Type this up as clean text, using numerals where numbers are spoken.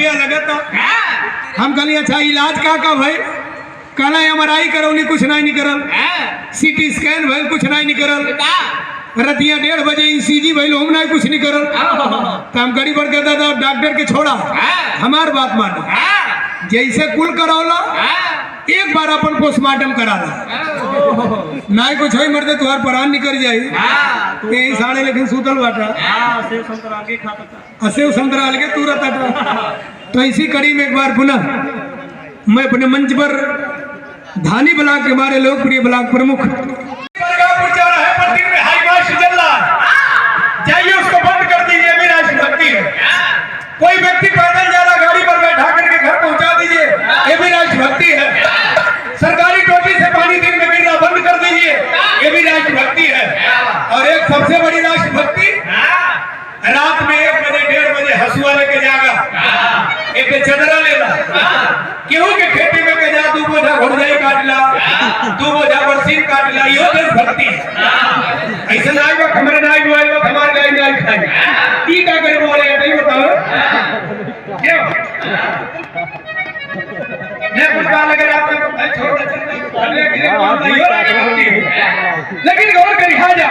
रुपया लगा था। हम कहली अच्छा इलाज का भाई? कहना MRI करौली कुछ नहीं करल, CT स्कैन भइल कुछ नहीं करल, रतिया 1:30 बजे ECG भइल ओम नहीं कुछ नहीं करल। तो हम गरीब बढ़ कहता था डॉक्टर के छोड़ा, हमार बात मानो, जैसे कुल करौला एक बार अपन पोस्टमार्टम करा ला, नहीं कुछ है मरते तुहार प्राण निकल जाई। यही साढ़े लेकिन सूतल बाटा सेव संतरा अलगे तुरंत आता। तो इसी कड़ी में एक बार पुनः मैं अपने मंच पर धानी ब्लॉक के हमारे लोकप्रिय ब्लॉक प्रमुख जाइए उसको बंद कर दीजिए, भी राष्ट्रभक्ति है। कोई व्यक्ति पैदल जा रहा गाड़ी पर बैठा करके घर पहुंचा दीजिए, ये भी राष्ट्रभक्ति है। सरकारी टोटी से पानी दिन में गिरना बंद कर दीजिए, ये भी राष्ट्रभक्ति है। और एक सबसे बड़ी राष्ट्रभक्ति, रात में 1 बजे 1:30 बजे हसुआ लेके जागा, एक चदरा लेला, गेहूं के खेती में के जा 2 बोझा घोड़ाई काट ला, 2 बोझा बरसीन काट ला, यो देशभक्ति है। ऐसा नहीं बा हमारे नहीं हुआ है, हमारे गाय नहीं खाई, ई का करे बोले नहीं बताओ क्या मैं कुछ बात लगे आपको छोड़ दे, लेकिन गौर करी जा